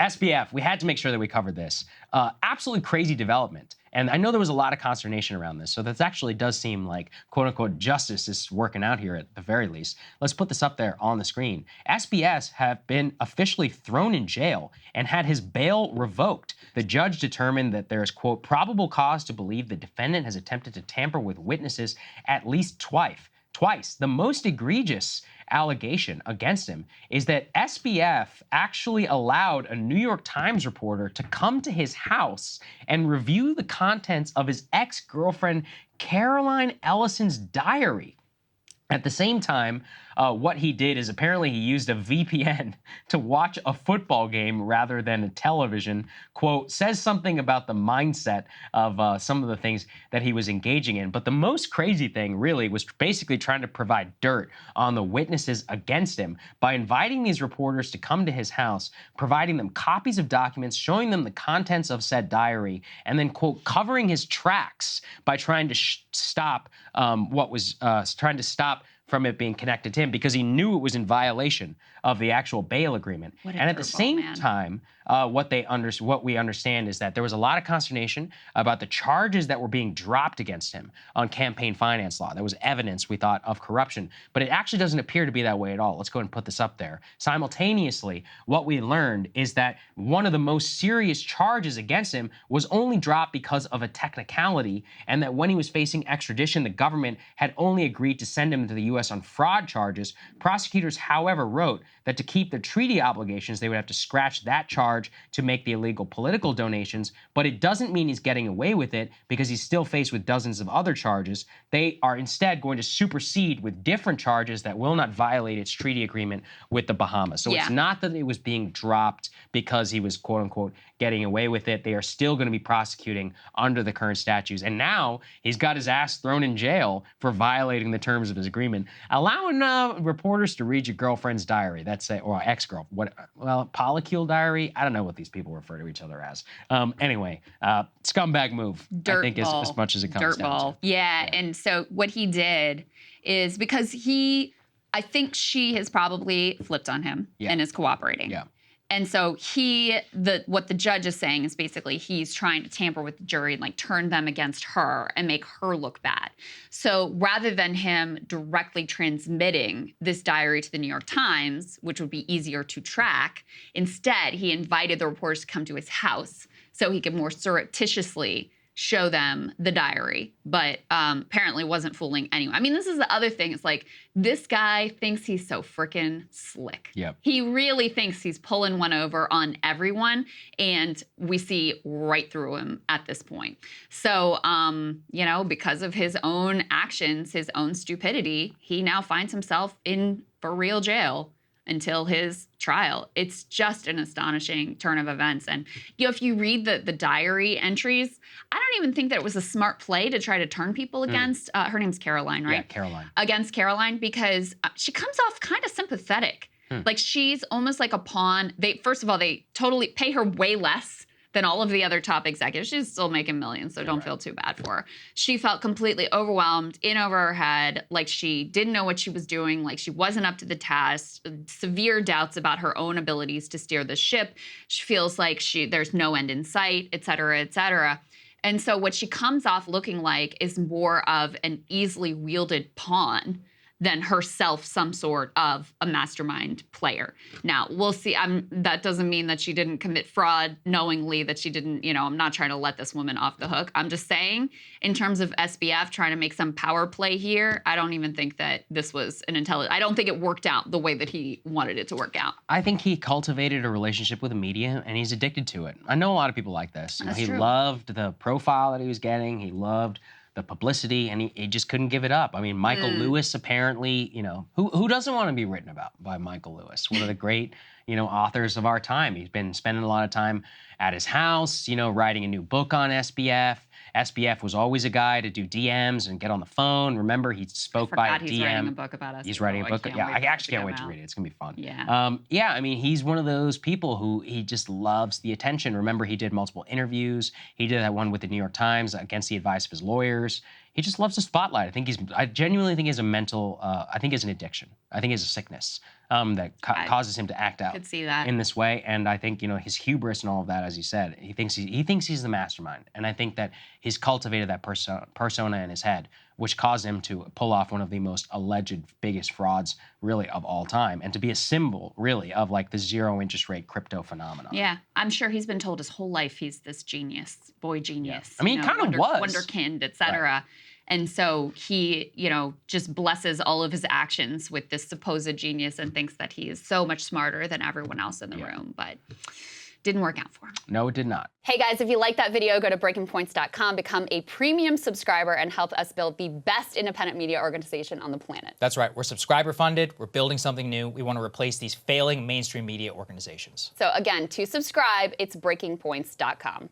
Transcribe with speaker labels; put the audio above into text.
Speaker 1: SBF, we had to make sure that we covered this. Absolutely crazy development. And I know there was a lot of consternation around this, so that actually does seem like, quote-unquote, justice is working out here at the very least. Let's put this up there on the screen. SBS have been officially thrown in jail and had his bail revoked. The judge determined that there is, quote, probable cause to believe the defendant has attempted to tamper with witnesses at least twice. The most egregious allegation against him is that SBF actually allowed a New York Times reporter to come to his house and review the contents of his ex-girlfriend Caroline Ellison's diary. At the same time, what he did is apparently he used a VPN to watch a football game rather than a television. Quote, says something about the mindset of some of the things that he was engaging in. But the most crazy thing really was basically trying to provide dirt on the witnesses against him by inviting these reporters to come to his house, providing them copies of documents, showing them the contents of said diary, and then, quote, covering his tracks by trying to stop from it being connected to him because he knew it was in violation of the actual bail agreement. And at the same time, what we understand is that there was a lot of consternation about the charges that were being dropped against him on campaign finance law. There was evidence, we thought, of corruption, but it actually doesn't appear to be that way at all. Let's go ahead and put this up there. Simultaneously, what we learned is that one of the most serious charges against him was only dropped because of a technicality, and that when he was facing extradition, the government had only agreed to send him to the U.S. on fraud charges. Prosecutors, however, wrote that to keep their treaty obligations, they would have to scratch that charge to make the illegal political donations, but it doesn't mean he's getting away with it because he's still faced with dozens of other charges. They are instead going to supersede with different charges that will not violate its treaty agreement with the Bahamas. So it's not that it was being dropped because he was, quote unquote, getting away with it. They are still going to be prosecuting under the current statutes. And now he's got his ass thrown in jail for violating the terms of his agreement, allowing reporters to read your girlfriend's diary. That's it, or ex-girlfriend. Polycule diary? I don't know what these people refer to each other as. Anyway, scumbag move. I think as much as it comes down to.
Speaker 2: Yeah, and so what he did is because I think she has probably flipped on him and is cooperating.
Speaker 1: Yeah.
Speaker 2: And so what the judge is saying is basically he's trying to tamper with the jury and like turn them against her and make her look bad. So rather than him directly transmitting this diary to the New York Times, which would be easier to track, instead he invited the reporters to come to his house so he could more surreptitiously show them the diary, but apparently wasn't fooling anyone. I mean, this is the other thing. It's like, this guy thinks he's so freaking slick.
Speaker 1: Yep.
Speaker 2: He really thinks he's pulling one over on everyone, and we see right through him at this point. So, because of his own actions, his own stupidity, he now finds himself in for real jail until his trial. It's just an astonishing turn of events. And if you read the diary entries, I don't even think that it was a smart play to try to turn people against, her name's Caroline, right?
Speaker 1: Yeah, Caroline.
Speaker 2: Against Caroline, because she comes off kind of sympathetic. Like she's almost like a pawn. First of all, they totally pay her way less than all of the other top executives. She's still making millions, so don't feel too bad for her. She felt completely overwhelmed, in over her head, like she didn't know what she was doing, like she wasn't up to the task, severe doubts about her own abilities to steer the ship. She feels like there's no end in sight, et cetera, et cetera. And so what she comes off looking like is more of an easily wielded pawn than herself some sort of a mastermind player. Now, we'll see. That doesn't mean that she didn't commit fraud knowingly, that she didn't, I'm not trying to let this woman off the hook. I'm just saying, in terms of SBF trying to make some power play here, I don't even think that this was I don't think it worked out the way that he wanted it to work out.
Speaker 1: I think he cultivated a relationship with the media, and he's addicted to it. I know a lot of people like this. He loved the profile that he was getting. He loved the publicity, and he just couldn't give it up. I mean, Michael Lewis apparently, who doesn't want to be written about by Michael Lewis? One of the great, authors of our time. He's been spending a lot of time at his house, writing a new book on SBF. SBF was always a guy to do DMs and get on the phone. Remember, he spoke by a DM.
Speaker 2: He's writing a book about SBF.
Speaker 1: He's writing a book. I actually can't wait to read it. It's going to be fun.
Speaker 2: Yeah.
Speaker 1: I mean, he's one of those people who he just loves the attention. Remember, he did multiple interviews. He did that one with the New York Times against the advice of his lawyers. he just loves the spotlight. I genuinely think he's a mental, I think he's an addiction. I think he's a sickness that causes him to act out
Speaker 2: could see that.
Speaker 1: in this way. And I think, his hubris and all of that, as you said, he thinks he's the mastermind. And I think that he's cultivated that persona in his head, which caused him to pull off one of the most alleged biggest frauds really of all time, and to be a symbol really of like the zero interest rate crypto phenomenon.
Speaker 2: Yeah, I'm sure he's been told his whole life he's this genius, boy genius.
Speaker 1: Yeah. I mean, he kind of was.
Speaker 2: Wonderkind, et cetera. Right. And so he, just blesses all of his actions with this supposed genius and thinks that he is so much smarter than everyone else in the room. But didn't work out for him.
Speaker 1: No, it did not.
Speaker 3: Hey guys, if you like that video, go to breakingpoints.com, become a premium subscriber, and help us build the best independent media organization on the planet.
Speaker 4: That's right. We're subscriber funded. We're building something new. We want to replace these failing mainstream media organizations.
Speaker 3: So again, to subscribe, it's breakingpoints.com.